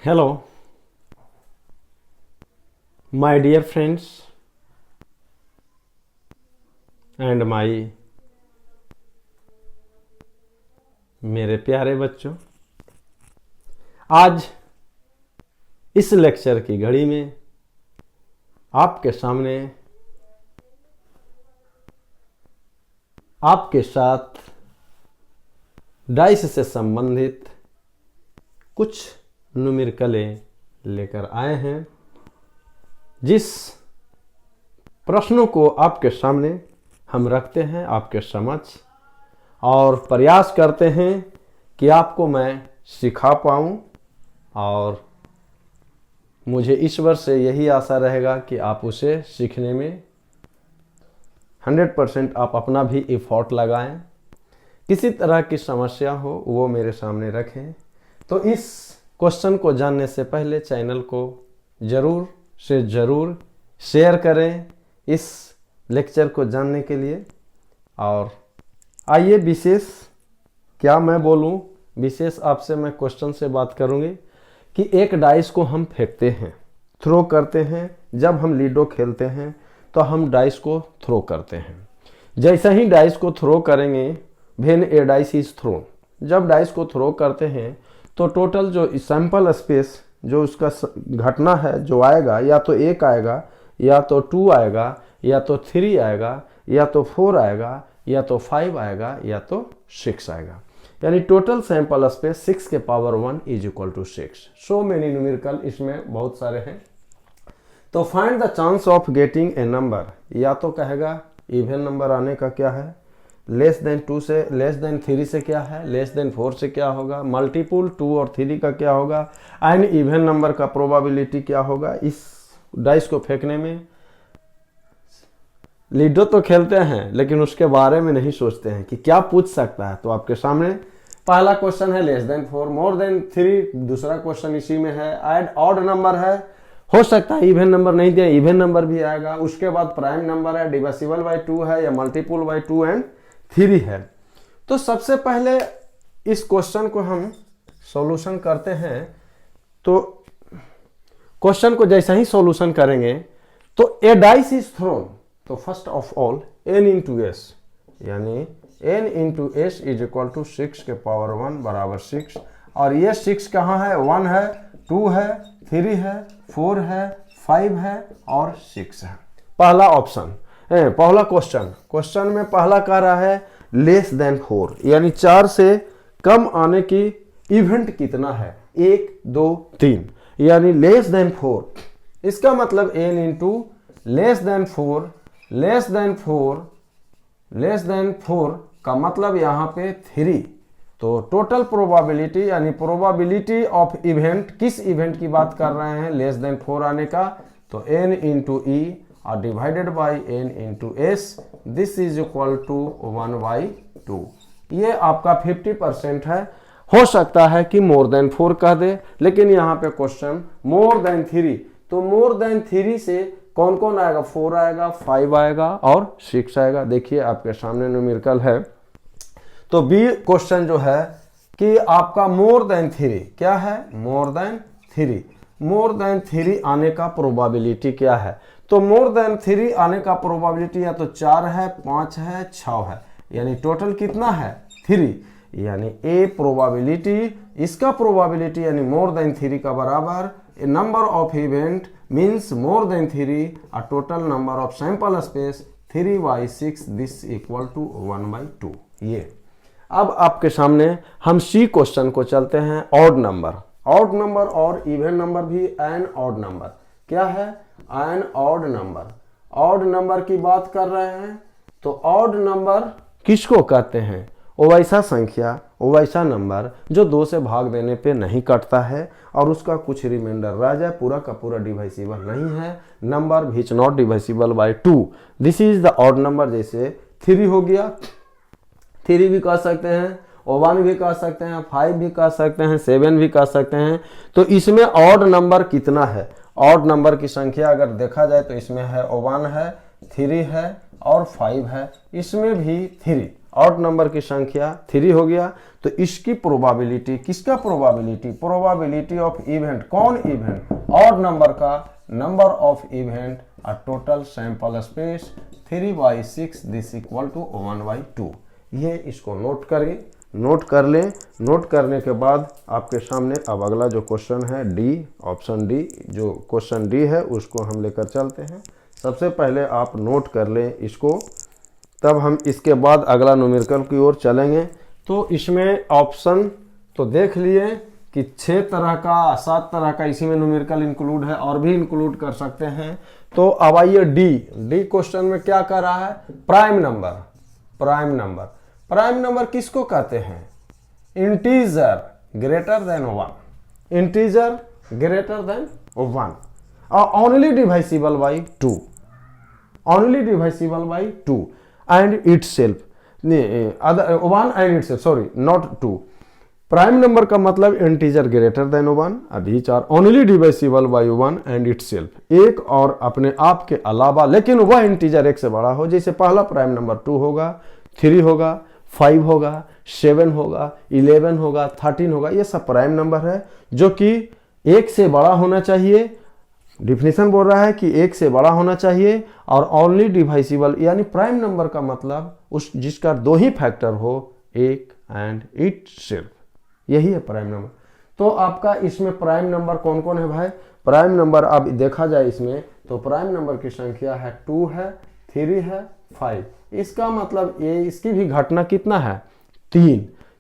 Hello, my dear friends and मेरे प्यारे बच्चों। आज इस लेक्चर की घड़ी में आपके सामने आपके साथ डाइस से संबंधित कुछ न्यूमेरिकलें लेकर आए हैं, जिस प्रश्नों को आपके सामने हम रखते हैं आपके समक्ष और प्रयास करते हैं कि आपको मैं सिखा पाऊं, और मुझे ईश्वर से यही आशा रहेगा कि आप उसे सीखने में 100% आप अपना भी एफर्ट लगाएं। किसी तरह की समस्या हो वो मेरे सामने रखें। तो इस क्वेश्चन को जानने से पहले चैनल को ज़रूर से ज़रूर शेयर करें इस लेक्चर को जानने के लिए। और आइए विशेष क्या मैं बोलूं, विशेष आपसे मैं क्वेश्चन से बात करूंगी कि एक डाइस को हम फेंकते हैं, थ्रो करते हैं। जब हम लीडो खेलते हैं तो हम डाइस को थ्रो करते हैं। जैसे ही डाइस को थ्रो करेंगे, when A dice is throne, जब डाइस को थ्रो करते हैं तो टोटल जो सैंपल स्पेस जो उसका घटना है जो आएगा, या तो 1 आएगा, या तो 2 आएगा, या तो 3 आएगा, या तो 4 आएगा, या तो 5 आएगा, या तो 6 आएगा। यानी टोटल सैंपल स्पेस 6 के power 1 is equal to 6। So many numerical इसमें बहुत सारे हैं। तो find the chance of getting a number, या तो कहेगा इवन नंबर आने का क्या है, लेस देन 2 से, लेस देन 3 से क्या है, लेस देन 4 से क्या होगा, मल्टीपुल 2 और 3 का क्या होगा, एंड इवन नंबर का प्रोबेबिलिटी क्या होगा। इस डाइस को फेंकने में लीडो तो खेलते हैं लेकिन उसके बारे में नहीं सोचते हैं कि क्या पूछ सकता है। तो आपके सामने पहला क्वेश्चन है लेस देन 4, मोर देन 3, दूसरा क्वेश्चन इसी में है, ऐड ऑड नंबर है, हो सकता है इवन नंबर नहीं दिया, इवन नंबर भी आएगा। उसके बाद प्राइम नंबर है, डिविजिबल बाय 2 है, या मल्टीपुल बाय 2 एंड 3 है। तो सबसे पहले इस क्वेश्चन को हम सॉल्यूशन करते हैं। तो क्वेश्चन को जैसे ही सॉल्यूशन करेंगे तो ए डाइस इज थ्रोन, तो first of all n into S, यानी n into S is equal to 6 के पावर 1 बराबर 6। और ये 6 कहाँ है, 1 है, 2 है, 3 है, 4 है, 5 है और 6 है। पहला ऑप्शन पहला क्वेश्चन में पहला कह रहा है लेस देन 4, यानी 4 से कम आने की इवेंट कितना है, 1, 2, 3, यानी लेस देन 4। इसका मतलब n into less than 4, less than 4, less than 4 का मतलब यहाँ पे 3। तो टोटल प्रोबेबिलिटी, यानी प्रोबेबिलिटी ऑफ इवेंट, किस इवेंट की बात कर रहे हैं, लेस देन 4 आने का, तो n इंटू ई और divided by n into S, this is equal to 1/2। ये आपका 50% है। हो सकता है कि मोर देन 4 कह दे, लेकिन यहाँ पे क्वेश्चन मोर देन 3, तो मोर देन 3 से कौन कौन आएगा, 4 आएगा, 5 आएगा और 6 आएगा। देखिए आपके सामने न्यूमेरिकल है। तो बी क्वेश्चन जो है कि आपका मोर देन 3 क्या है, मोर देन 3, मोर देन 3 आने का प्रोबेबिलिटी क्या है। तो मोर देन 3 आने का प्रोबेबिलिटी या तो 4 है, 5 है, 6 है, यानी टोटल कितना है 3, यानी ए प्रोबेबिलिटी, इसका प्रोबेबिलिटी यानी मोर देन 3 का बराबर a number of event means more than 3 और total number of sample space 3/6, this equal to 1/2। ये अब आपके सामने हम सी क्वेश्चन को चलते हैं। ऑड नंबर, ऑड नंबर और इवन नंबर भी एन ऑड नंबर क्या है, an odd number. Odd number की बात कर रहे हैं तो ऑड नंबर किसको कहते हैं, वो वैसा संख्या, वो वैसा नंबर जो 2 से भाग देने पे नहीं कटता है और उसका कुछ रिमाइंडर रह जाए, पूरा का पूरा डिवाइसिबल नहीं है। Number which not divisible by 2, this is the odd number. जैसे 3 हो गया, 3 भी कह सकते हैं, और 1 भी कह सकते हैं, 5 भी कह सकते हैं, 7 भी कह सकते हैं। तो इसमें ऑड नंबर कितना है, ऑड नंबर की संख्या अगर देखा जाए तो इसमें है 1 है, 3 है और 5 है, इसमें भी 3। ऑड नंबर की संख्या 3 हो गया, तो इसकी प्रोबेबिलिटी, किसका प्रोबेबिलिटी, प्रोबेबिलिटी ऑफ इवेंट, कौन इवेंट, ऑड नंबर का number of event a total sample space 3/6 this equal to 1/2। ये इसको नोट करिए, नोट कर लें। नोट करने के बाद आपके सामने अब अगला जो क्वेश्चन है डी, ऑप्शन डी, जो क्वेश्चन डी है उसको हम लेकर चलते हैं। सबसे पहले आप नोट कर लें इसको, तब हम इसके बाद अगला न्यूमेरिकल की ओर चलेंगे। तो इसमें ऑप्शन तो देख लिए कि 6 तरह का, 7 तरह का इसी में न्यूमेरिकल इंक्लूड है, और भी इंक्लूड कर सकते हैं। तो अब आइए डी क्वेश्चन में क्या कर रहा है, prime number. Prime number, prime number किसको कहते हैं, integer greater than 1, integer greater than 1 और only divisible by 2, only divisible by 2 and itself, 1 and itself, sorry not 2। Prime number का मतलब इंटीजर ग्रेटर देन 1, अभी 4, only divisible by 1 and itself, एक और अपने आप के अलावा, लेकिन वह इंटीजर एक से बड़ा हो। जैसे पहला प्राइम नंबर 2 होगा, 3 होगा, 5 होगा, 7 होगा, 11 होगा, 13 होगा, ये सब प्राइम नंबर है जो कि एक से बड़ा होना चाहिए। डिफिनेशन बोल रहा है कि एक से बड़ा होना चाहिए और ओनली डिवाइसिबल, यानी प्राइम नंबर का मतलब उस जिसका 2 ही फैक्टर हो, एक एंड इटसेल्फ, यही है प्राइम नंबर। तो आपका इसमें प्राइम नंबर कौन कौन है भाई, प्राइम नंबर अब देखा जाए इसमें तो प्राइम नंबर की संख्या है 2 है, 3 है, 5। इसका मतलब ये, इसकी भी घटना कितना है, 3।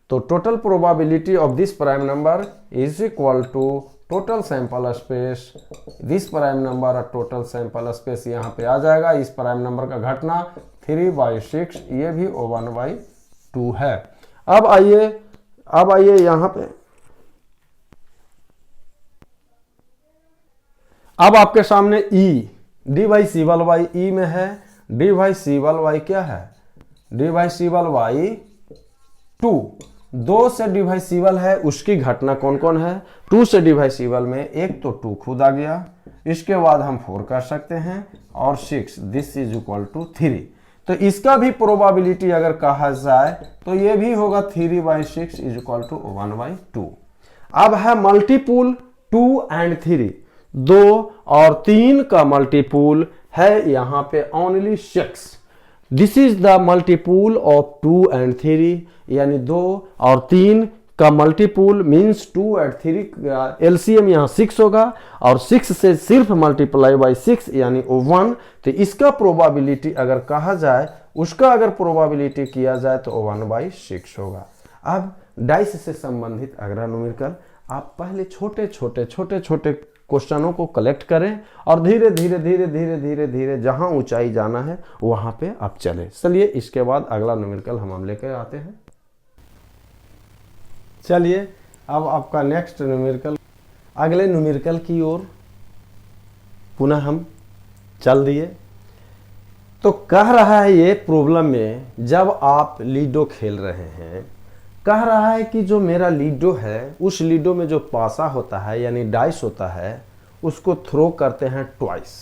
तो total probability of this prime number is equal to total sample space, this prime number total sample space यहाँ पे आ जाएगा। इस प्राइम नंबर का घटना 3/6, ये भी 1/2 है। अब आइए यहाँ पे, अब आपके सामने ई, डिवाइसिबल बाई ई में है, डिवाइसिबल बाई क्या है, डिवाइसिबल बाई 2, 2 से डिवाइसिबल है, उसकी घटना कौन कौन है। 2 से डिवाइसिबल में एक तो 2 खुद आ गया, इसके बाद हम 4 कर सकते हैं और 6, दिस इज इक्वल टू 3। तो इसका भी प्रोबेबिलिटी अगर कहा जाए तो ये भी होगा 3/6 इज इक्वल टू 1/2। अब है मल्टीपुल 2 एंड 3, 2 और 3 का मल्टीपुल है यहाँ पे only 6। This is the multiple of 2 and 3, यानी 2 और 3 का मल्टीपुल मीन्स 2 एंड 3 एलसीएम यहाँ 6 होगा और 6 से सिर्फ मल्टीप्लाई बाई 6 यानी 1। तो इसका प्रोबेबिलिटी अगर कहा जाए, उसका अगर प्रोबेबिलिटी किया जाए तो 1/6 होगा। अब डाइस से संबंधित अगला न्यूमेरिकल, आप पहले छोटे छोटे क्वेश्चनों को कलेक्ट करें और धीरे धीरे जहां ऊंचाई जाना है वहां पे आप चले। चलिए इसके बाद अगला न्यूमेरिकल हम लेकर आते हैं। चलिए अब आपका नेक्स्ट न्यूमेरिकल, अगले न्यूमेरिकल की ओर पुनः हम चल दिए। तो कह रहा है ये प्रॉब्लम में, जब आप लीडो खेल रहे हैं, कह रहा है कि जो मेरा लीडो है, उस लीडो में जो पासा होता है यानी डाइस होता है, उसको थ्रो करते हैं ट्वाइस,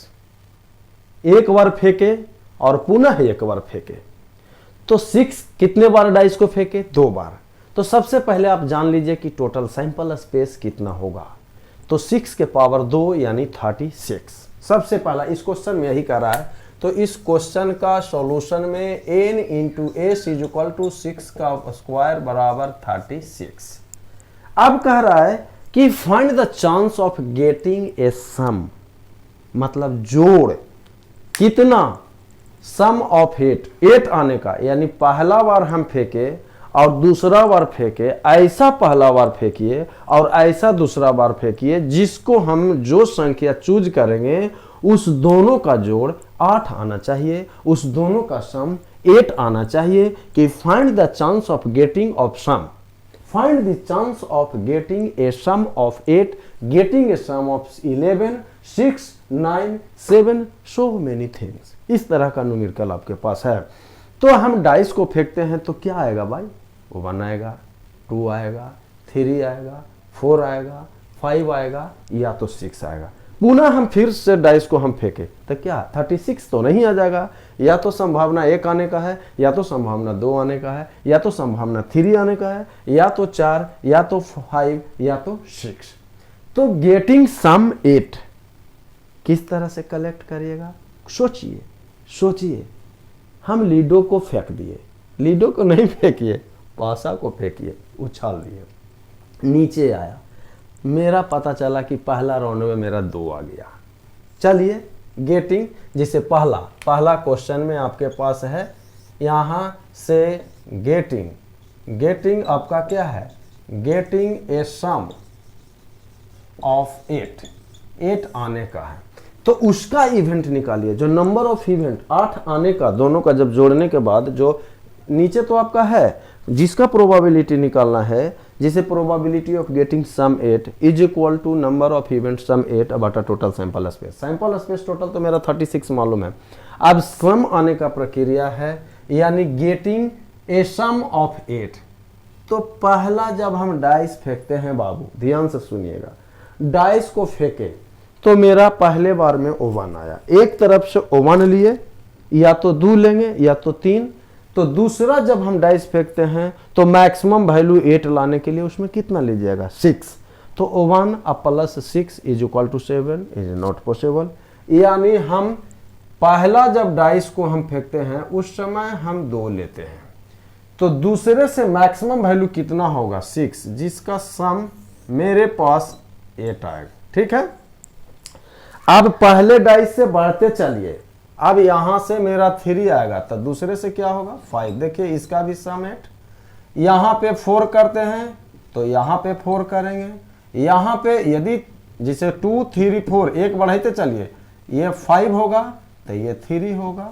एक बार फेंके और पुनः एक बार फेंके। तो 6 कितने बार डाइस को फेंके, 2 बार। तो सबसे पहले आप जान लीजिए कि टोटल सैंपल स्पेस कितना होगा। तो 6 के पावर 2 यानी 36। सबसे पहला इस क्वेश्चन में यही कह रहा है। तो इस क्वेश्चन का सॉल्यूशन में n into S is equal to 6 का स्क्वायर बराबर 36। अब कह रहा है कि find the chance of getting a sum, मतलब जोड़ कितना, सम ऑफ 8 आने का, यानी पहला बार हम फेंके और दूसरा बार फेंके, ऐसा पहला बार फेंकिए और ऐसा दूसरा बार फेंकिए, जिसको हम जो संख्या चूज करेंगे उस दोनों का जोड़ 8 आना चाहिए, उस दोनों का सम 8 आना चाहिए। कि find the chance of getting of sum, find the chance of getting a sum of 8, getting a sum of 11, 6, 9, 7, so many things. इस तरह का न्यूमेरिकल आपके पास है। तो हम डाइस को फेंकते हैं तो क्या आएगा भाई, 1 आएगा, 2 आएगा, 3 आएगा, 4 आएगा, 5 आएगा या तो 6 आएगा। पुनः हम फिर से डाइस को हम फेंके तो क्या 36 तो नहीं आ जाएगा। या तो संभावना 1 आने का है, या तो संभावना 2 आने का है, या तो संभावना 3 आने का है, या तो 4, या तो 5, या तो 6। तो गेटिंग सम 8 किस तरह से कलेक्ट करिएगा, सोचिए सोचिए। हम लीडो को फेंक दिए, लीडो को नहीं फेंकिए, पासा को फेंकिए, उछाल दिए, नीचे आया, मेरा पता चला कि पहला राउंड में मेरा 2 आ गया। चलिए गेटिंग, जैसे पहला क्वेश्चन में आपके पास है यहाँ से गेटिंग आपका क्या है, गेटिंग ए सम ऑफ 8 आने का है। तो उसका इवेंट निकालिए, जो नंबर ऑफ इवेंट 8 आने का, दोनों का जब जोड़ने के बाद जो नीचे तो आपका है जिसका प्रोबेबिलिटी निकालना है, जिसे probability of getting sum 8 is equal to number of event sum 8 बटा टोटल सैंपल स्पेस टोटल तो मेरा 36 मालूम है। अब सम आने का प्रक्रिया है, यानी गेटिंग ए सम ऑफ 8। तो पहला जब हम डाइस फेंकते हैं बाबू, ध्यान से सुनिएगा, डाइस को फेंके तो मेरा पहले बार में O1 आया, एक तरफ से O1 लिए, या तो 2 लेंगे या तो 3। तो दूसरा जब हम डाइस फेंकते हैं तो मैक्सिमम वैल्यू 8 लाने के लिए उसमें कितना लीजिएगा, 6। तो O1 plus 6 is equal to 7 is not possible. यानी हम पहला जब डाइस को हम फेंकते हैं उस समय हम 2 लेते हैं, तो दूसरे से मैक्सिमम वैल्यू कितना होगा, 6, जिसका सम मेरे पास 8 आएगा। ठीक है, अब पहले डाइस से बढ़ते चलिए, अब यहां से मेरा 3 आएगा तो दूसरे से क्या होगा, 5। देखिए इसका भी सम 8। यहां पे 4 करते हैं तो यहां पे 4 करेंगे, यहां पे यदि जिसे 2 3 4 एक बढ़ाते चलिए, ये 5 होगा तो ये 3 होगा,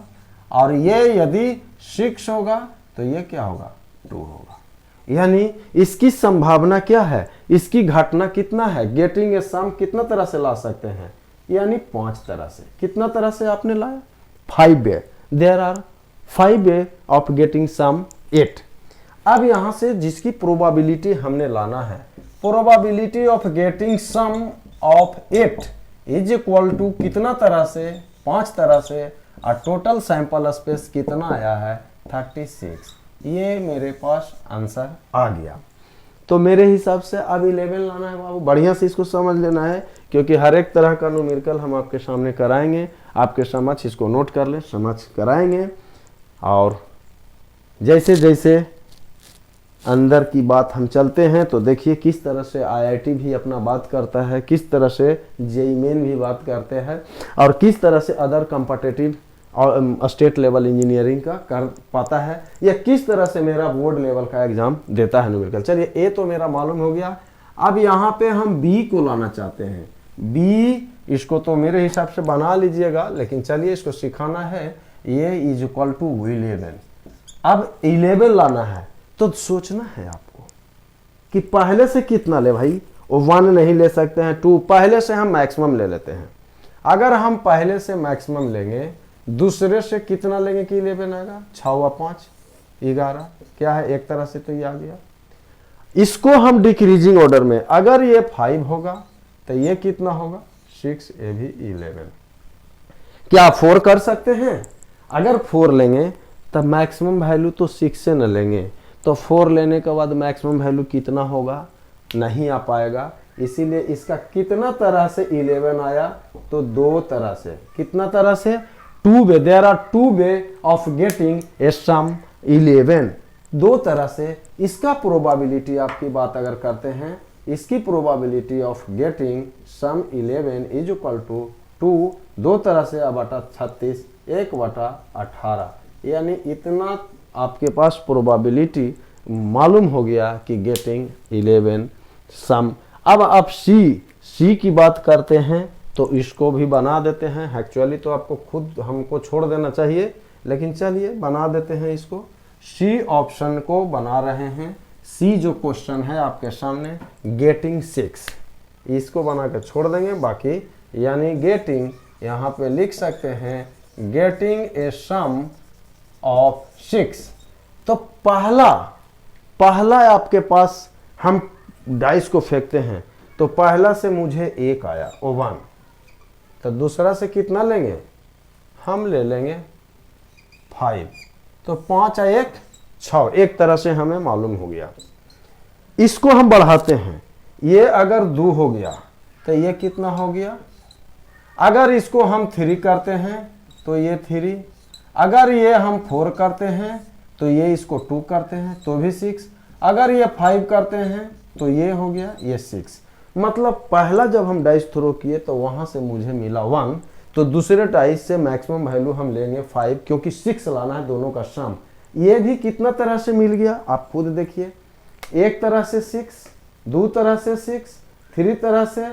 और ये यदि 6 होगा तो ये क्या होगा, 2 होगा। यानी इसकी संभावना क्या है, इसकी घटना कितना है, गेटिंग ए सम कितना तरह से ला सकते हैं, यानी 5 तरह से। कितना तरह से आपने लाया, 5 way. There are 5 way of getting sum 8। अब यहां से जिसकी प्रोबेबिलिटी हमने लाना है, probability of getting sum of 8 is equal to कितना तरह से, 5 तरह से, और टोटल सैंपल स्पेस कितना आया है, 36। ये मेरे पास आंसर आ गया। तो मेरे हिसाब से अब 11 लाना है बाबू, बढ़िया से इसको समझ लेना है, क्योंकि हर एक तरह का न्यूमेरिकल हम आपके सामने कराएंगे, आपके समझ इसको नोट कर ले, समझ कराएंगे। और जैसे जैसे अंदर की बात हम चलते हैं तो देखिए किस तरह से IIT भी अपना बात करता है, किस तरह से JEE मेन भी बात करते हैं, और किस तरह से अदर कॉम्पिटिटिव और स्टेट लेवल इंजीनियरिंग का कर पाता है, या किस तरह से मेरा बोर्ड लेवल का एग्जाम देता है न्यूमेरिकल। चलिए ए तो मेरा मालूम हो गया। अब यहाँ पे हम बी को लाना चाहते हैं। बी, इसको तो मेरे हिसाब से बना लीजिएगा, लेकिन चलिए इसको सिखाना है। ये इज इक्वल टू 11। अब 11 लाना है तो सोचना है आपको कि पहले से कितना ले भाई, वो 1 नहीं ले सकते हैं, 2, पहले से हम मैक्सिमम ले लेते हैं। अगर हम पहले से मैक्सिमम लेंगे, दूसरे से कितना लेंगे कि 11 आएगा, 6 व 5 11, क्या है, एक तरह से तो ये आ गया। इसको हम डिक्रीजिंग ऑर्डर में, अगर ये 5 होगा तो ये कितना होगा, 6, ये भी 11। क्या 4 कर सकते हैं? अगर 4 लेंगे तब मैक्सिमम वैल्यू तो 6 से न लेंगे, तो 4 लेने के बाद मैक्सिमम वैल्यू कितना होगा, नहीं आ पाएगा। इसीलिए इसका कितना तरह से 11 आया, तो 2 तरह से। कितना तरह से, 2 way. There are 2 way of getting a sum 11, 2 तरह से। इसका प्रोबेबिलिटी आपकी बात अगर करते हैं, इसकी probability of getting sum 11 is equal to 2, 2 तरह से बटा 36, 1/18। यानी इतना आपके पास प्रोबेबिलिटी मालूम हो गया कि गेटिंग 11 सम। अब आप सी की बात करते हैं तो इसको भी बना देते हैं। एक्चुअली तो आपको खुद हमको छोड़ देना चाहिए, लेकिन चलिए बना देते हैं इसको। सी ऑप्शन को बना रहे हैं। सी जो क्वेश्चन है आपके सामने, गेटिंग 6, इसको बना के छोड़ देंगे बाकी। यानी गेटिंग, यहाँ पे लिख सकते हैं गेटिंग ए सम ऑफ 6। तो पहला आपके पास हम डाइस को फेंकते हैं, तो पहला से मुझे 1 आया, O1। तो दूसरा से कितना लेंगे, हम ले लेंगे 5। तो 5 और 1 6, एक तरह से हमें मालूम हो गया। इसको हम बढ़ाते हैं, ये अगर 2 हो गया तो ये कितना हो गया, अगर इसको हम 3 करते हैं तो ये 3, अगर ये हम 4 करते हैं तो ये इसको 2 करते हैं तो भी 6, अगर ये 5 करते हैं तो ये हो गया ये 6। मतलब पहला जब हम डाइस थ्रो किए तो वहां से मुझे मिला 1, तो दूसरे डाइस से मैक्सिमम वैल्यू हम लेंगे 5, क्योंकि 6 लाना है दोनों का सम। ये भी कितना तरह से मिल गया आप खुद देखिए, एक तरह से 6, 2 तरह से 6, 3 तरह से,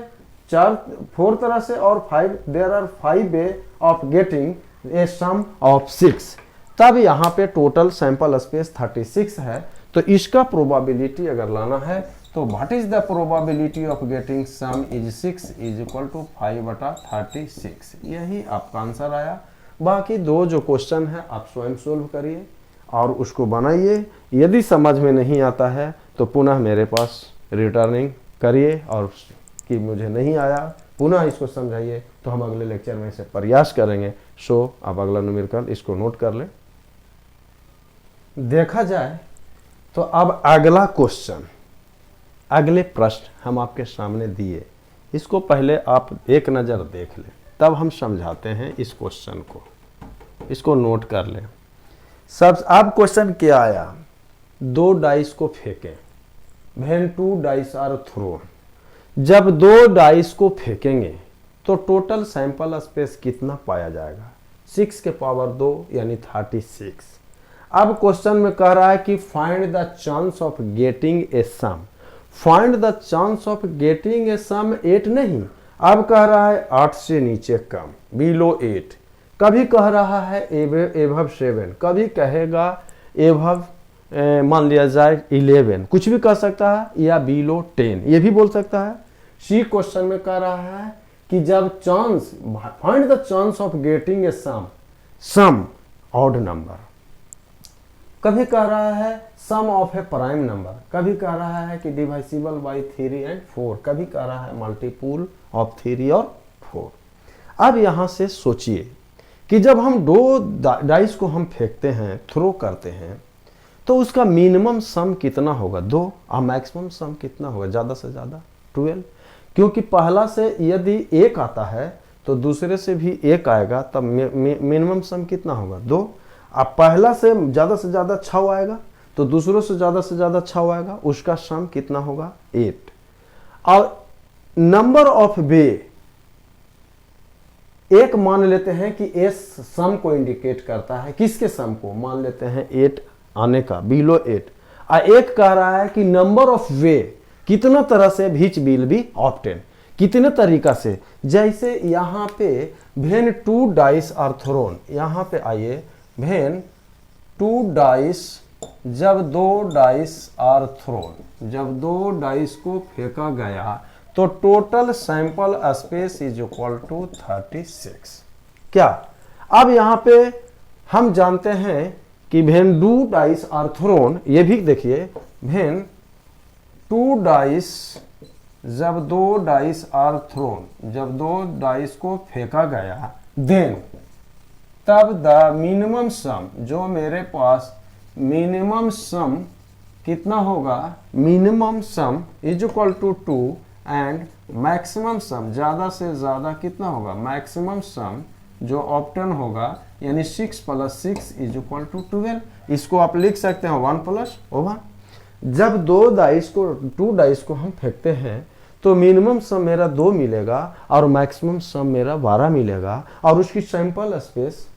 4 तरह से और 5। There are 5 way of getting a sum of 6। तब यहाँ पे टोटल सैंपल स्पेस 36 है। तो इसका प्रोबेबिलिटी अगर लाना है तो what is the probability of getting sum is 6 is equal to 5/36। यही आपका आंसर आया। बाकी 2 जो क्वेश्चन है आप स्वयं सोल्व करिए और उसको बनाइए। यदि समझ में नहीं आता है तो पुनः मेरे पास रिटर्निंग करिए, और कि मुझे नहीं आया पुनः इसको समझाइए, तो हम अगले लेक्चर में इसे प्रयास करेंगे। सो आप अगला न्यूमेरिकल इसको नोट कर लें। देखा जाए तो अब अगला क्वेश्चन, अगले प्रश्न हम आपके सामने दिए, इसको पहले आप एक नज़र देख लें, तब हम समझाते हैं इस क्वेश्चन को। इसको नोट कर लें। सब अब क्वेश्चन क्या आया, 2 डाइस को फेंकें, व्हेन 2 डाइस आर थ्रोन। जब 2 डाइस को फेंकेंगे तो टोटल सैंपल स्पेस कितना पाया जाएगा, 6 के पावर 2 यानी 36। अब क्वेश्चन में कह रहा है कि find the chance of getting a sum. Find the chance of getting a sum 8 नहीं, अब कह रहा है 8 से नीचे कम, बिलो 8। कभी कह रहा है एभव 7, कभी कहेगा एभव मान लिया जाए 11, कुछ भी कह सकता है, या बिलो 10 ये भी बोल सकता है। सी क्वेश्चन में कह रहा है कि जब chance, find the chance of getting a sum odd number. कभी कह रहा है sum of a prime number, कभी कह रहा है कि डिवाइसिबल बाय 3 एंड 4, कभी कह रहा है मल्टीपुल ऑफ 3 और 4। अब यहां से सोचिए कि जब हम 2 डाइस को हम फेंकते हैं, थ्रो करते हैं, तो उसका मिनिमम सम कितना होगा 2, और मैक्सिमम सम कितना होगा ज़्यादा से ज़्यादा 12। क्योंकि पहला से यदि 1 आता है तो दूसरे से भी 1 आएगा, तब मिनिमम सम कितना होगा 2। अब पहला से ज़्यादा 6 आएगा तो दूसरों से ज़्यादा 6 आएगा, उसका सम कितना होगा 8। और नंबर ऑफ वे एक मान लेते हैं कि एस सम को इंडिकेट करता है, किसके सम को, मान लेते हैं 8 आने का, बिलो 8। और एक कह रहा है कि नंबर ऑफ वे कितना तरह से विच विल बी ऑब्टेन, कितने तरीका से। जैसे यहाँ पे व्हेन 2 डाइस आर थ्रोन, यहाँ पे आइए, व्हेन 2 डाइस, जब 2 डाइस आर थ्रोन, जब 2 डाइस को फेंका गया तो total sample space is equal to 36। क्या अब यहाँ पे हम जानते हैं कि व्हेन 2 डाइस आर थ्रोन, ये भी देखिए, व्हेन 2 डाइस, जब 2 डाइस आर थ्रोन, जब 2 डाइस को फेंका गया, देन तब द मिनिमम सम, जो मेरे पास मिनिमम सम कितना होगा, minimum sum is equal to 2 and maximum sum ज़्यादा से ज़्यादा कितना होगा, मैक्सिमम सम जो ऑप्टेन होगा, यानी 6 + 6 इज इक्वल टू 12। इसको आप लिख सकते हैं 1 + 1। जब 2 डाइस को हम फेंकते हैं तो मिनिमम सम मेरा 2 मिलेगा और मैक्सिमम सम मेरा 12 मिलेगा, और उसकी सैंपल स्पेस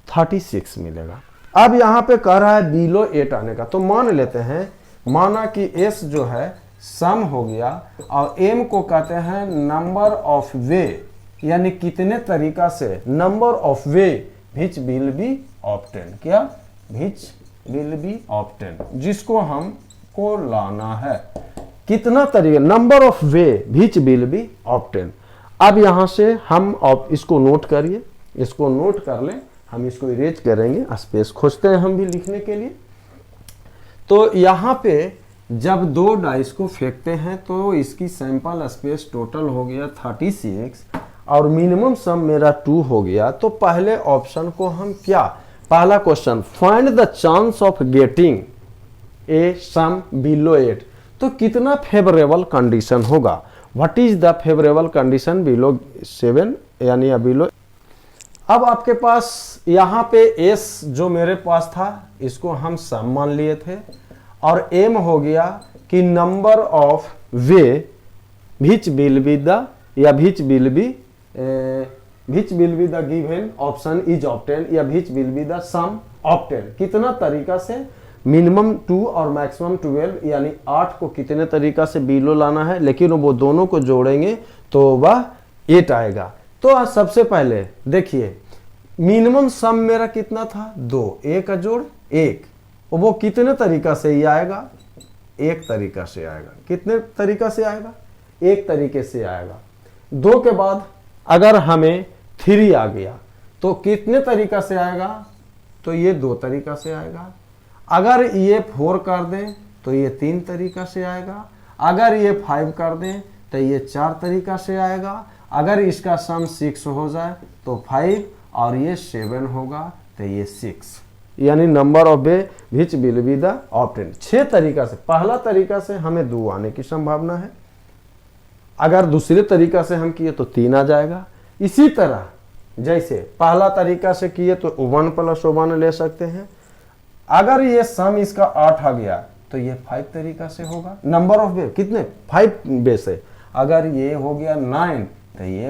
36 मिलेगा। अब यहाँ पे कह रहा है बिलो 8 आने का, तो मान लेते हैं, माना कि एस जो है सम हो गया, और एम को कहते हैं नंबर ऑफ वे, यानी कितने तरीका से, number of way which will be obtain, क्या, विच विल बी ऑब्टेन, जिसको हम को लाना है, कितना तरीका, number of way which will be obtain. अब यहां से हम इसको नोट करिए, इसको नोट कर लें, हम इसको इरेज करेंगे, स्पेस खोजते हैं हम भी लिखने के लिए। तो यहाँ पे जब 2 डाइस को फेंकते हैं तो इसकी सैंपल स्पेस टोटल हो गया 36, और मिनिमम सम मेरा 2 हो गया, तो पहले ऑप्शन को हम क्या, पहला question find the chance of getting a sum below 8, तो कितना फेवरेबल कंडीशन होगा, what is the favourable condition below 7 यानी बिलो। अब आपके पास यहाँ पे एस जो मेरे पास था इसको हम सम मान लिए थे, और एम हो गया कि number of way which will be the या which will be the given option is obtain या which will be the sum obtain, कितना तरीका से मिनिमम 2 और मैक्सिमम 12 यानी 8 को कितने तरीका से बिलो लाना है, लेकिन वो दोनों को जोड़ेंगे तो वह 8 आएगा। तो आज सबसे पहले देखिए मिनिमम सम मेरा कितना था 2, एक का जोड़ 1, वो कितने तरीका से ही आएगा, एक तरीका से आएगा। कितने तरीका से आएगा, एक तरीके से आएगा। 2 के बाद अगर हमें 3 आ गया तो कितने तरीका से आएगा, तो ये 2 तरीका से आएगा। अगर ये 4 कर दें तो ये 3 तरीका से आएगा। अगर ये 5 कर दें तो ये 4 तरीका से आएगा। अगर इसका सम 6 हो जाए तो 5 और ये 7 होगा तो ये 6, यानी number of way which will be the obtain. 6 तरीका से, पहला तरीका से हमें 2 आने की संभावना है, अगर दूसरे तरीका से हम किए तो 3 आ जाएगा। इसी तरह जैसे पहला तरीका से किए तो 1 + 1 ले सकते हैं। अगर ये सम इसका 8 आ गया तो ये 5 तरीका से होगा। नंबर ऑफ वे कितने, 5 वे से। अगर ये हो गया 9 तो ये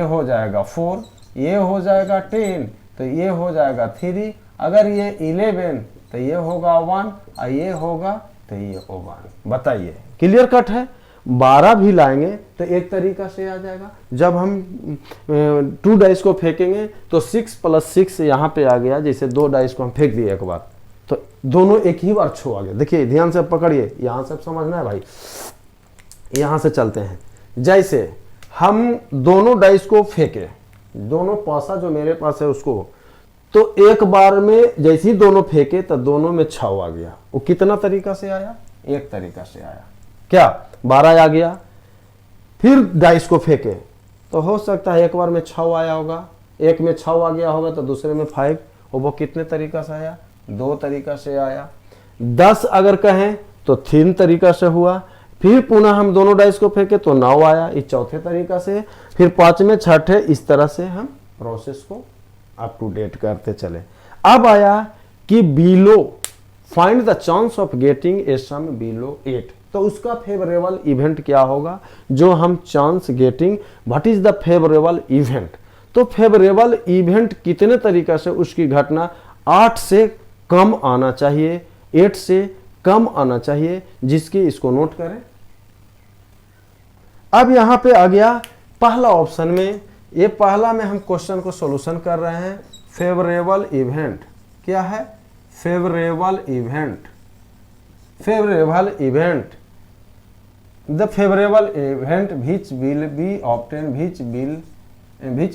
हो जाएगा 4, ये हो जाएगा 10 तो ये हो जाएगा 3। अगर ये 11 तो ये होगा 1 और ये होगा तो ये 1। बताइए क्लियर कट है। 12 भी लाएंगे तो एक तरीका से आ जाएगा। जब हम 2 डाइस को फेंकेंगे तो 6 + 6 यहाँ पे आ गया। जैसे 2 डाइस को हम फेंक दिए एक बार तो दोनों एक ही बार छो आ गया। देखिए ध्यान से पकड़िए, यहाँ से समझना है भाई। यहाँ से चलते हैं। जैसे हम दोनों डाइस को फेंके, दोनों पासा जो मेरे पास है उसको, तो एक बार में जैसे ही दोनों फेंके तो दोनों में 6 आ गया। वो कितना तरीका से आया, एक तरीका से आया। क्या 12 आ गया। फिर डाइस को फेंके तो हो सकता है एक बार में 6 आया होगा, एक में 6 आ गया होगा तो दूसरे में 5। वो कितने तरीका से आया, 2 तरीका से आया। 10 अगर कहें तो 3 तरीका से हुआ। फिर पुनः हम दोनों डाइस को फेंके तो 9 आया, इस चौथे तरीका से। फिर 5वें, 6ठे, इस तरह से हम प्रोसेस को अप टू डेट करते चले। अब आया कि below find the chance of getting a sum below 8, तो उसका फेवरेबल इवेंट क्या होगा, जो हम chance getting, what is the favourable event. तो फेवरेबल इवेंट कितने तरीका से उसकी घटना 8 से कम आना चाहिए, 8 से कम आना चाहिए, जिसकी इसको नोट करें। अब यहां पे आ गया पहला ऑप्शन में, ये पहला में हम क्वेश्चन को सॉल्यूशन कर रहे हैं। फेवरेबल इवेंट क्या है, favourable event, favourable event, the favourable event which will be obtain, which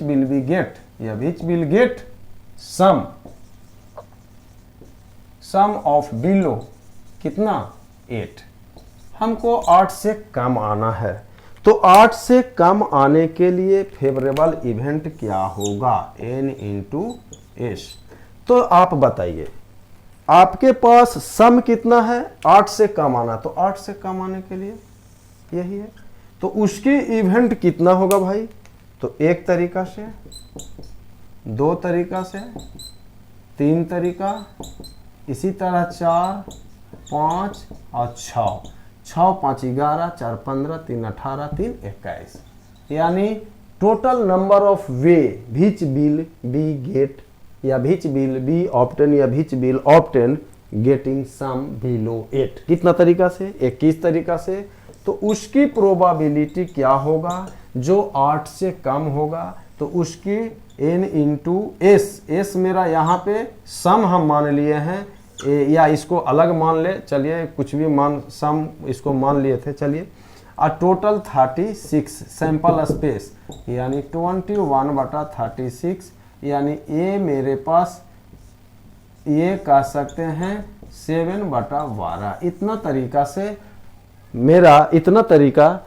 will be get या which will get sum of below कितना 8। हमको 8 से कम आना है, तो 8 से कम आने के लिए फेवरेबल इवेंट क्या होगा, n × s। तो आप बताइए आपके पास सम कितना है, 8 से कम आना, तो 8 से कम आने के लिए यही है। तो उसकी इवेंट कितना होगा भाई, तो 1 तरीका से, 2 तरीका से, 3 तरीका, इसी तरह 4, 5 और 6। 6 5 11, 4 15, 3 18, 3 21, यानी total number of way which will be get या विच विल बी ऑब्टेन या which will obtain getting sum below 8। कितना तरीका से, 21 तरीका से। तो उसकी प्रोबेबिलिटी क्या होगा, जो 8 से कम होगा तो उसकी n × s मेरा यहाँ पे सम हम मान लिए हैं, या इसको अलग मान ले, चलिए कुछ भी मान, सम इसको मान लिए थे, चलिए। और टोटल 36 सैंपल स्पेस यानी 21/36, यानी ये मेरे पास ये कह सकते हैं 7/12। इतना तरीका से मेरा, इतना तरीका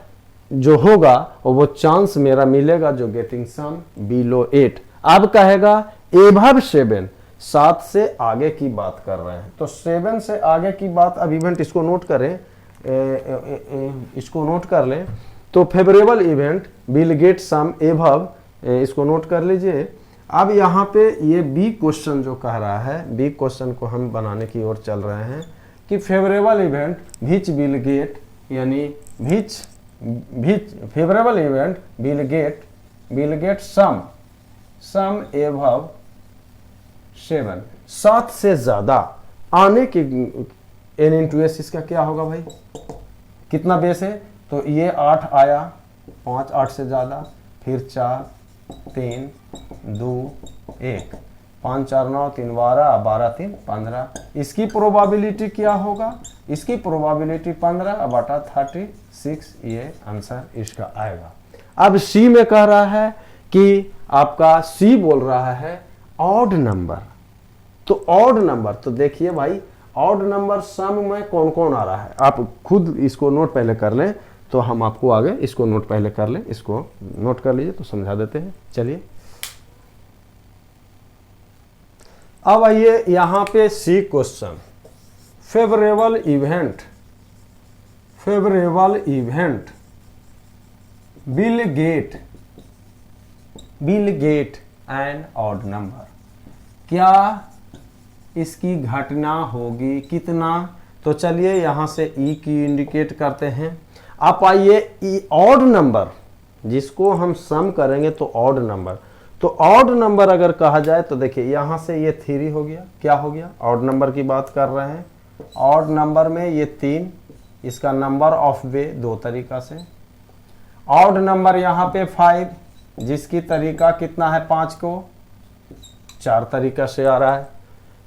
जो होगा वो चांस मेरा मिलेगा जो गेटिंग सम बिलो 8। अब कहेगा एबव 7, 7 से आगे की बात कर रहे हैं, तो 7 से आगे की बात। अब इवेंट इसको नोट करें, इसको नोट कर लें। तो favourable event will get sum above, इसको नोट कर लीजिए। अब यहाँ पे ये बी क्वेश्चन जो कह रहा है, बी क्वेश्चन को हम बनाने की ओर चल रहे हैं कि favourable event which will get, यानी which favourable event will get sum above 7, 7 से ज्यादा आने की n इंटू एस, इसका क्या होगा भाई, कितना बेस है, तो ये 8 आया, 5 8 से ज्यादा, फिर 4 3 2 1, 5 4 9 3 12, 12 3 15। इसकी प्रोबेबिलिटी क्या होगा, इसकी प्रोबेबिलिटी 15/36, ये आंसर इसका आएगा। अब सी में कह रहा है कि आपका सी बोल रहा है ऑड नंबर, तो ऑड नंबर, तो देखिए भाई ऑड नंबर सम में कौन कौन आ रहा है, आप खुद इसको नोट पहले कर लें, तो हम आपको आगे इसको नोट पहले कर लें, इसको नोट कर लीजिए तो समझा देते हैं। चलिए अब आइए यहाँ पे see question, favourable event will get an odd number, क्या इसकी घटना होगी कितना, तो चलिए यहां से ई की इंडिकेट करते हैं। आप आइए ऑड नंबर जिसको हम सम करेंगे तो ऑड नंबर, तो ऑड नंबर अगर कहा जाए तो देखिए यहां से ये 3 हो गया, क्या हो गया, ऑड नंबर की बात कर रहे हैं। ऑड नंबर में ये 3, इसका नंबर ऑफ वे 2 तरीका से। ऑड नंबर यहाँ पे 5, जिसकी तरीका कितना है 5 को 4 तरीका से आ रहा है,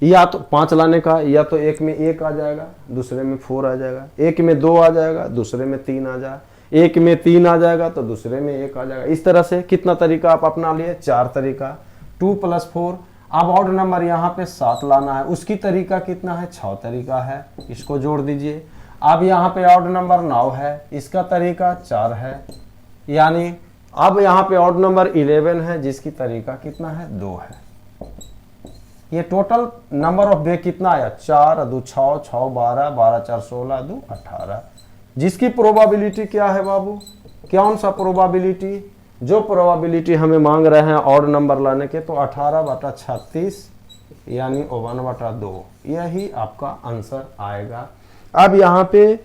या तो 5 लाने का, या तो एक में 1 आ जाएगा, दूसरे में 4 आ जाएगा, एक में 2 आ जाएगा, दूसरे में 3 आ जाएगा, एक में 3 आ जाएगा तो दूसरे में 1 आ जाएगा। इस तरह से कितना तरीका आप अपना लिए, 4 तरीका, 2 + 4। अब ऑड नंबर यहाँ पे 7 लाना है, उसकी तरीका कितना है, 6 तरीका है, इसको जोड़ दीजिए। अब यहाँ पे ऑड नंबर 9 है, इसका तरीका 4 है, यानी अब यहाँ पे ऑड नंबर 11 है, जिसकी तरीका कितना है, 2 है। ये टोटल नंबर ऑफ वे कितना आया, 4 2 6 6 12 12 4 16 2 18, जिसकी प्रोबेबिलिटी क्या है बाबू, कौन सा प्रोबेबिलिटी, जो प्रोबेबिलिटी हमें मांग रहे हैं ऑड नंबर लाने के, तो 18/36 यानी 1/2, यही आपका आंसर आएगा। अब यहाँ पे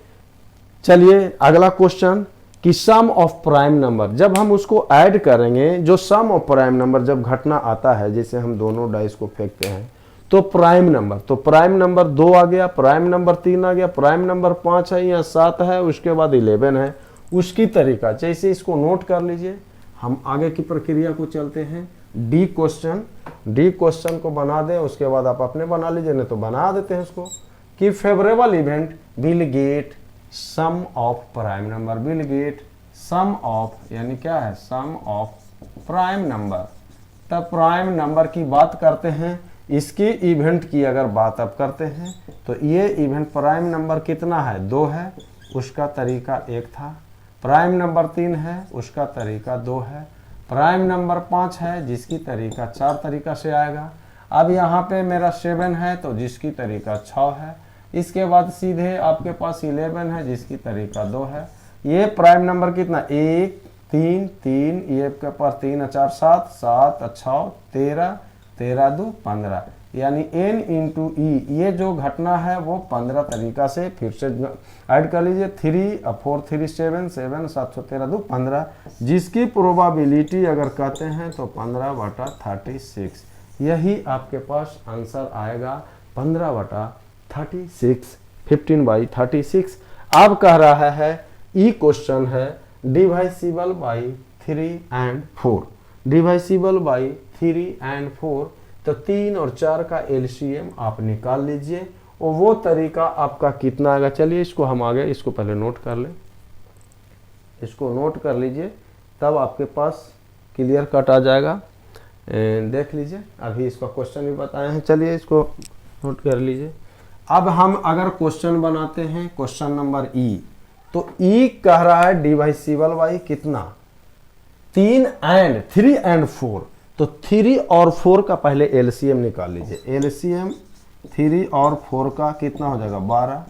चलिए अगला क्वेश्चन कि सम ऑफ प्राइम नंबर, जब हम उसको ऐड करेंगे, जो सम ऑफ प्राइम नंबर जब घटना आता है, जैसे हम दोनों डाइस को फेंकते हैं, तो प्राइम नंबर, तो प्राइम नंबर 2 आ गया, प्राइम नंबर 3 आ गया, प्राइम नंबर 5 है या 7 है, उसके बाद 11 है, उसकी तरीका जैसे इसको नोट कर लीजिए। हम आगे की प्रक्रिया को चलते हैं। डी क्वेश्चन को बना दें, उसके बाद आप अपने बना लीजिए, नहीं तो बना देते हैं उसको कि favourable event will get sum of prime number, will get sum of, यानी क्या है, सम ऑफ प्राइम नंबर। तब प्राइम नंबर की बात करते हैं, इसकी इवेंट की अगर बात अब करते हैं, तो ये इवेंट प्राइम नंबर कितना है, 2 है, उसका तरीका 1 था। प्राइम नंबर 3 है, उसका तरीका 2 है। प्राइम नंबर 5 है, जिसकी तरीका 4 तरीका से आएगा। अब यहाँ पे मेरा 7 है, तो जिसकी तरीका 6 है। इसके बाद सीधे आपके पास 11 है, जिसकी तरीका 2 है। ये प्राइम नंबर कितना, 1 3 3, ये के पास 3 4 7 7 6 13 13 2 15, यानी n इंटू ई, ये जो घटना है वो 15 तरीका से फिर से ऐड कर लीजिए। 3 4 3 7 7 7 13 2 15, जिसकी प्रोबेबिलिटी अगर कहते हैं तो 15/36, यही आपके पास आंसर आएगा 15/36, 15/36। अब कह रहा है ई क्वेश्चन है डिवाइसिबल बाई 3 and 4, डिवाइसिबल बाई 3 and 4, तो 3 और 4 का एलसीएम आप निकाल लीजिए, और वो तरीका आपका कितना आएगा। चलिए इसको हम आगे, इसको पहले नोट कर लें, इसको नोट कर लीजिए, तब आपके पास क्लियर कट आ जाएगा। देख लीजिए, अभी इसका क्वेश्चन भी बताए हैं, चलिए इसको नोट कर लीजिए। अब हम अगर क्वेश्चन बनाते हैं, क्वेश्चन नंबर ई, तो ई कह रहा है डिवाइसिबल बाई कितना, 3 एंड 3 एंड 4, तो 3 और 4 का पहले एलसीएम निकाल लीजिए। एलसीएम 3 और 4 का कितना हो जाएगा 12,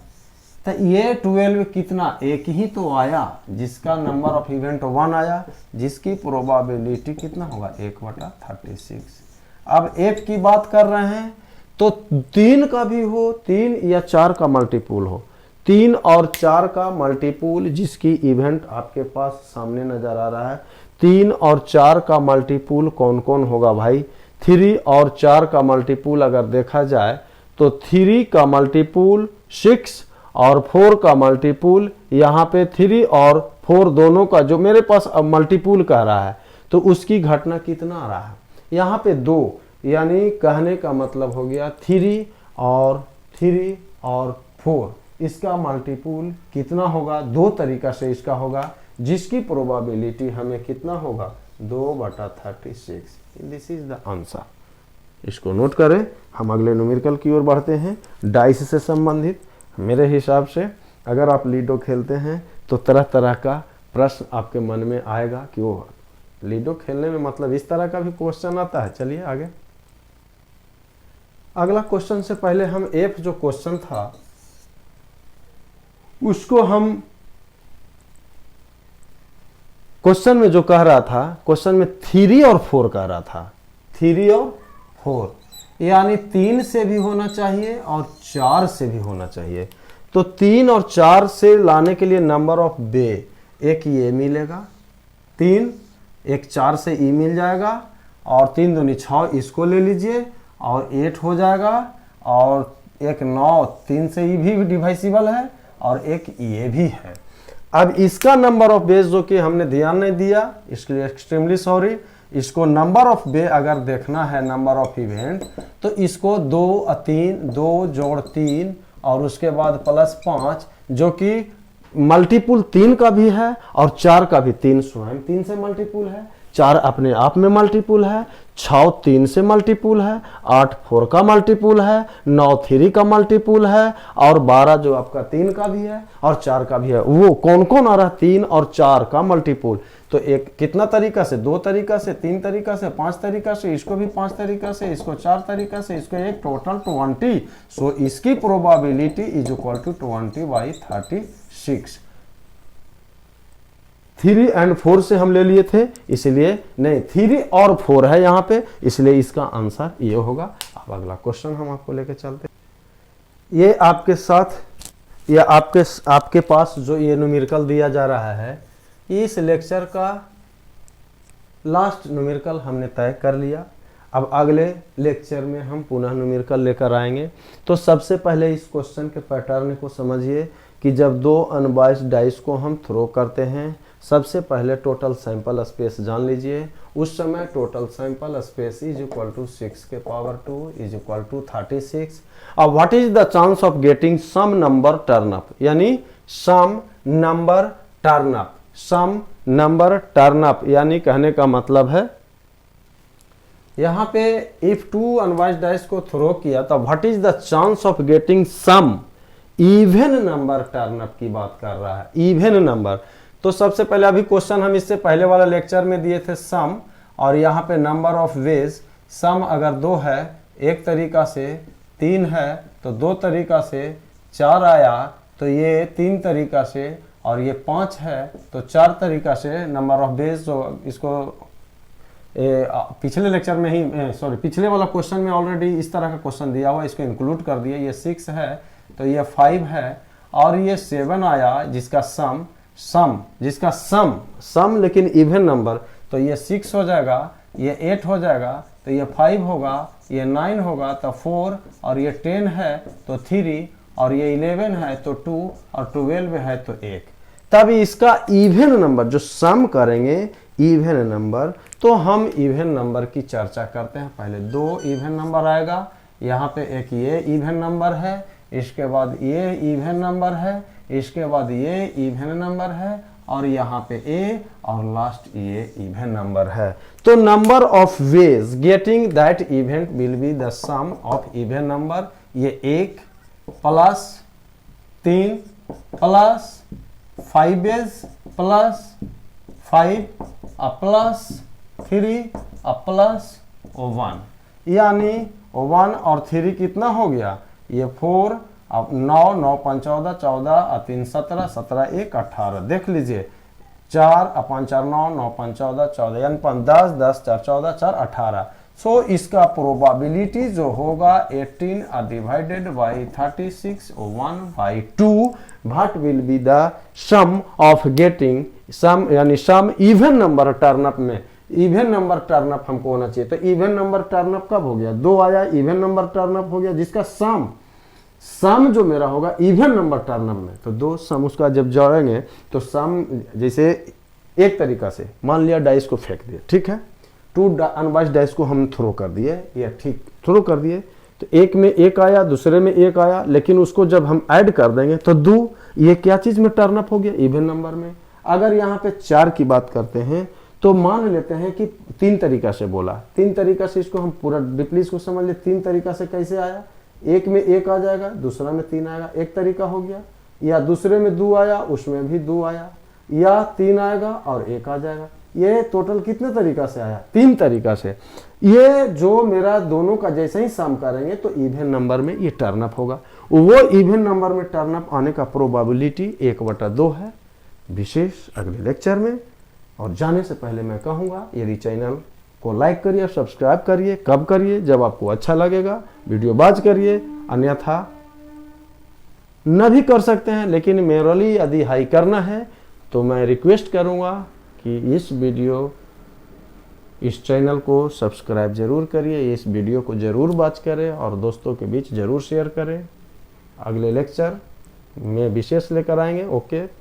तो ये 12 कितना, एक ही तो आया जिसका नंबर ऑफ इवेंट 1 आया, जिसकी प्रोबेबिलिटी कितना होगा 1/36। अब एक की बात कर रहे हैं तो 3 का भी हो, 3 या 4 का मल्टीपुल हो, 3 और 4 का मल्टीपुल जिसकी इवेंट आपके पास सामने नजर आ रहा है, 3 और 4 का मल्टीपुल कौन कौन होगा भाई, 3 और 4 का मल्टीपुल अगर देखा जाए तो 3 का मल्टीपुल 6 और 4 का मल्टीपुल, यहाँ पे 3 और 4 दोनों का जो मेरे पास अब मल्टीपुल कह रहा है तो उसकी घटना कितना आ रहा है, यहाँ पे 2, यानी कहने का मतलब हो गया 3 और 4, इसका मल्टीपुल कितना होगा, 2 तरीका से इसका होगा, जिसकी प्रोबेबिलिटी हमें कितना होगा 2/36। This is the answer. इसको नोट करें। हम अगले न्यूमेरिकल की ओर बढ़ते हैं, डाइस से संबंधित। मेरे हिसाब से अगर आप लीडो खेलते हैं तो तरह तरह का प्रश्न आपके मन में आएगा कि वो लीडो खेलने में मतलब इस तरह का भी क्वेश्चन आता है। चलिए आगे, अगला क्वेश्चन से पहले हम एफ जो क्वेश्चन था उसको हम क्वेश्चन में जो कह रहा था, क्वेश्चन में 3 और 4 कह रहा था, 3 और 4 यानी 3 से भी होना चाहिए और 4 से भी होना चाहिए। तो 3 और 4 से लाने के लिए नंबर ऑफ बे, एक ये मिलेगा 3, एक 4 से ई मिल जाएगा, और 3 दूनी 6 इसको ले लीजिए और 8 हो जाएगा, और एक 9, 3 से ई भी डिवाइसिबल है और एक ये भी है। अब इसका नंबर ऑफ बेस जो कि हमने ध्यान नहीं दिया, इसके लिए एक्सट्रीमली सॉरी। इसको नंबर ऑफ बे अगर देखना है नंबर ऑफ इवेंट, तो इसको 2 जोड़ 3 और उसके बाद +5, जो कि मल्टीपुल 3 का भी है और 4 का भी। 3 स्वयं 3 से मल्टीपुल है, 4 अपने आप में मल्टीपुल है, 6 3 से मल्टीपुल है, 8 4 का मल्टीपुल है, 9 3 का मल्टीपुल है, और 12 जो आपका 3 का भी है और 4 का भी है। वो कौन कौन आ रहा है, 3 और 4 का मल्टीपुल। तो एक कितना तरीका से, 2 तरीका से, 3 तरीका से, 5 तरीका से, इसको भी 5 तरीका से, इसको 4 तरीका से, इसको एक, टोटल 20। सो इसकी probability is equal to 20/36। 3 and 4 से हम ले लिए थे, इसलिए नहीं 3 और 4 है यहाँ पे, इसलिए इसका आंसर ये होगा। अब अगला क्वेश्चन हम आपको लेके चलते हैं। ये आपके साथ या आपके पास जो ये न्यूमेरिकल दिया जा रहा है, इस लेक्चर का लास्ट न्यूमेरिकल हमने तय कर लिया। अब अगले लेक्चर में हम पुनः न्यूमेरिकल लेकर आएंगे। तो सबसे पहले इस क्वेश्चन के पैटर्न को समझिए कि जब 2 अनबाइस्ड डाइस को हम थ्रो करते हैं, सबसे पहले टोटल सैंपल स्पेस जान लीजिए। उस समय total sample space is equal to 6 के पावर 2 इज इक्वल टू 36। अब what is the chance of getting sum number turn up, यानी sum number turn up, sum number turn up, यानी कहने का मतलब है यहां पे इफ 2 अनबाइस्ड डाइस को थ्रो किया तो what is the chance of getting sum even number turn up की बात कर रहा है, इवन नंबर। तो सबसे पहले अभी क्वेश्चन हम इससे पहले वाला लेक्चर में दिए थे सम, और यहाँ पे नंबर ऑफ वेज, सम अगर 2 है एक तरीका से, 3 है तो 2 तरीका से, 4 आया तो ये 3 तरीका से, और ये 5 है तो 4 तरीका से। नंबर ऑफ वेज जो इसको पिछले लेक्चर में ही पिछले वाला क्वेश्चन में ऑलरेडी इस तरह का क्वेश्चन दिया हुआ, इसको इंक्लूड कर दिया। ये 6 है तो ये 5 है, और ये 7 आया जिसका सम जिसका सम लेकिन इवन नंबर, तो ये 6 हो जाएगा, ये 8 हो जाएगा, तो ये 5 होगा, ये 9 होगा तो 4, और ये 10 है तो 3, और ये 11 है तो 2, और 12 है तो 1। तब इसका इवन नंबर जो सम करेंगे इवन नंबर, तो हम इवन नंबर की चर्चा करते हैं। पहले 2 इवन नंबर आएगा, यहाँ पे एक ये इवन नंबर है, इसके बाद ये इवन नंबर है, इसके बाद ये इवन नंबर है, और यहाँ पे ए, और लास्ट ये इवन नंबर है। तो number of ways getting that event will be the sum of even number. ये 1 + 3 + 5s प्लस 5 प्लस 3 प्लस 1, यानी 1 और 3 कितना हो गया, ये 4, अब 9, 9 5 14, 14 और 3 17, 17 1 18, देख लीजिए 4 5 4 9, 9 5 14, 14 यानी 5 10, 10 4 14, 4 18। सो इसका प्रोबेबिलिटी जो होगा 18 divided by 36 1/2, what will be the sum of getting sum, यानी सम इवन नंबर टर्नअप में, इवन नंबर टर्नअप हमको होना चाहिए। तो इवन नंबर टर्नअप कब हो गया, 2 आया, इवन नंबर टर्नअप हो गया, जिसका सम जो मेरा होगा इवन नंबर टर्नअप में, तो 2 सम उसका जब जोड़ेंगे तो सम, जैसे एक तरीका से मान लिया डाइस को फेंक दिए, ठीक है, 2 अनबाइस्ड डाइस को हम थ्रो कर दिए, या ठीक थ्रो कर दिए, तो एक में 1 आया, दूसरे में 1 आया, लेकिन उसको जब हम ऐड कर देंगे तो 2, ये क्या चीज में टर्नअप हो गया, इवन नंबर में। अगर यहाँ पे 4 की बात करते हैं तो मान लेते हैं कि 3 तरीका से बोला, 3 तरीका से इसको हम पूरा डीपली इसको समझ ले, 3 तरीका से कैसे आया, एक में 1 आ जाएगा, दूसरा में 3 आएगा, एक तरीका हो गया, या दूसरे में 2 आया, उसमें भी 2 आया, या 3 आएगा और 1 आ जाएगा। ये टोटल कितने तरीका से आया, 3 तरीका से। ये जो मेरा दोनों का जैसे ही सम करेंगे तो इवन नंबर में ये टर्नअप होगा, वो इवन नंबर में टर्नअप आने का प्रोबेबिलिटी 1/2 है। विशेष अगले लेक्चर में। और जाने से पहले मैं कहूँगा, यदि चैनल को लाइक करिए, सब्सक्राइब करिए, कब करिए, जब आपको अच्छा लगेगा, वीडियो बाज करिए, अन्यथा न भी कर सकते हैं, लेकिन मेनरली यदि हाई करना है तो मैं रिक्वेस्ट करूँगा कि इस चैनल को सब्सक्राइब जरूर करिए, इस वीडियो को जरूर वॉच करें और दोस्तों के बीच जरूर शेयर करें। अगले लेक्चर में विशेष लेकर आएंगे। ओके।